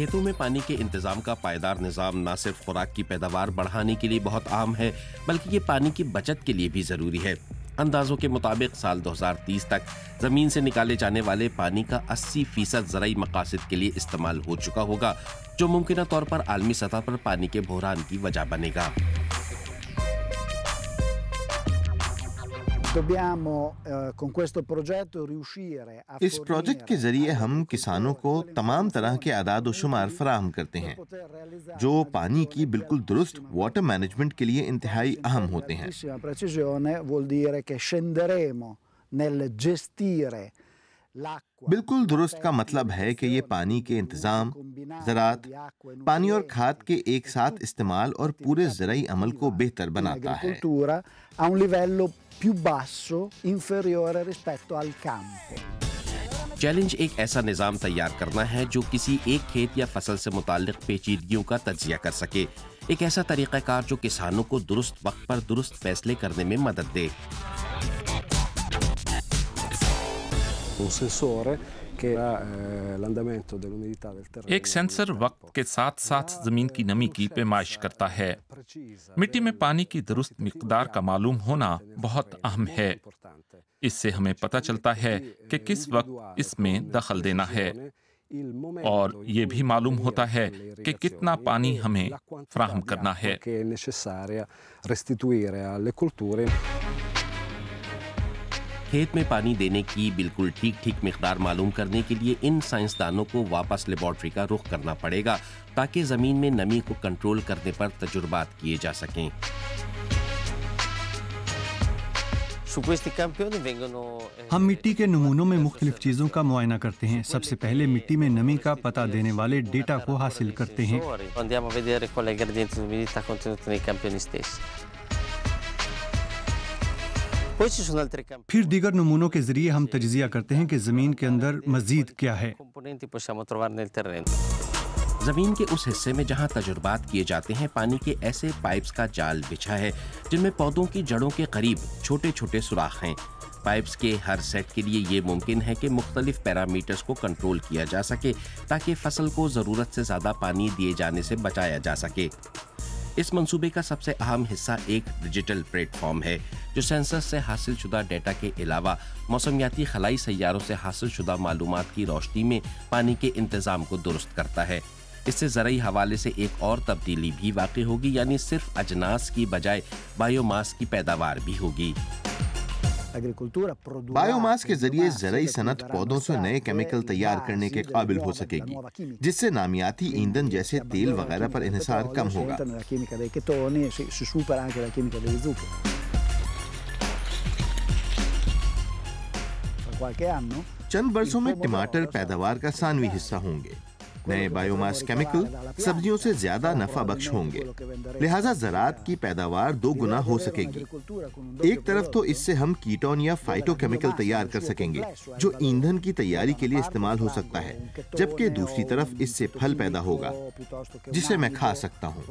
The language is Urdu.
کھیتوں میں پانی کے انتظام کا پائیدار نظام نہ صرف خوراک کی پیداوار بڑھانے کے لیے بہت اہم ہے بلکہ یہ پانی کی بچت کے لیے بھی ضروری ہے۔ اندازوں کے مطابق سال 2030 تک زمین سے نکالے جانے والے پانی کا 80% زرعی مقاصد کے لیے استعمال ہو چکا ہوگا، جو ممکنہ طور پر عالمی سطح پر پانی کے بحران کی وجہ بنے گا۔ اس پروجیکٹ کے ذریعے ہم کسانوں کو تمام طرح کے اعداد و شمار فراہم کرتے ہیں جو پانی کی بالکل درست واٹر مینجمنٹ کے لیے انتہائی اہم ہوتے ہیں۔ بالکل درست کا مطلب ہے کہ یہ پانی کے انتظام، زراعت، پانی اور کھاد کے ایک ساتھ استعمال اور پورے زرعی عمل کو بہتر بناتا ہے۔ چیلنج ایک ایسا نظام تیار کرنا ہے جو کسی ایک کھیت یا فصل سے متعلق پیچیدگیوں کا تجزیہ کر سکے، ایک ایسا طریقہ کار جو کسانوں کو درست وقت پر درست فیصلے کرنے میں مدد دے۔ ایک سینسر وقت کے ساتھ ساتھ زمین کی نمی کی پیمائش کرتا ہے۔ مٹی میں پانی کی درست مقدار کا معلوم ہونا بہت اہم ہے۔ اس سے ہمیں پتہ چلتا ہے کہ کس وقت اس میں دخل دینا ہے، اور یہ بھی معلوم ہوتا ہے کہ کتنا پانی ہمیں فراہم کرنا ہے۔ کھیت میں پانی دینے کی بالکل ٹھیک مقدار معلوم کرنے کے لیے ان سائنسدانوں کو واپس لیبارٹری کا رخ کرنا پڑے گا تاکہ زمین میں نمی کو کنٹرول کرنے پر تجربات کیے جا سکیں۔ ہم مٹی کے نمونوں میں مختلف چیزوں کا معائنہ کرتے ہیں۔ سب سے پہلے مٹی میں نمی کا پتہ دینے والے ڈیٹا کو حاصل کرتے ہیں۔ پھر دیگر نمونوں کے ذریعے ہم تجزیہ کرتے ہیں کہ زمین کے اندر مزید کیا ہے۔ زمین کے اس حصے میں جہاں تجربات کیے جاتے ہیں، پانی کے ایسے پائپس کا جال بچھا ہے جن میں پودوں کی جڑوں کے قریب چھوٹے چھوٹے سوراخ ہیں۔ پائپس کے ہر سیٹ کے لیے یہ ممکن ہے کہ مختلف پیرامیٹرز کو کنٹرول کیا جا سکے تاکہ فصل کو ضرورت سے زیادہ پانی دیے جانے سے بچایا جا سکے۔ اس منصوبے کا سب سے اہم حصہ ایک ڈیجیٹل پلیٹ فارم ہے جو سینسر سے حاصل شدہ ڈیٹا کے علاوہ موسمیاتی خلائی سیاروں سے حاصل شدہ معلومات کی روشنی میں پانی کے انتظام کو درست کرتا ہے۔ اس سے زرعی حوالے سے ایک اور تبدیلی بھی واقع ہوگی، یعنی صرف اجناس کی بجائے بائیو ماس کی پیداوار بھی ہوگی۔ بائیو ماس کے ذریعے زرعی صنعت پودوں سے نئے کیمیکل تیار کرنے کے قابل ہو سکے گی، جس سے نامیاتی ایندھن جیسے تیل وغیرہ پر انحصار کم ہوگا۔ چند برسوں میں ٹماٹر پیداوار کا ثانوی حصہ ہوں گے۔ نئے بائیو ماس کیمیکل سبزیوں سے زیادہ نفع بخش ہوں گے، لہٰذا زراعت کی پیداوار 2 گنا ہو سکے گی۔ ایک طرف تو اس سے ہم کیٹون یا فائٹو کیمیکل تیار کر سکیں گے جو ایندھن کی تیاری کے لیے استعمال ہو سکتا ہے، جبکہ دوسری طرف اس سے پھل پیدا ہوگا جسے میں کھا سکتا ہوں۔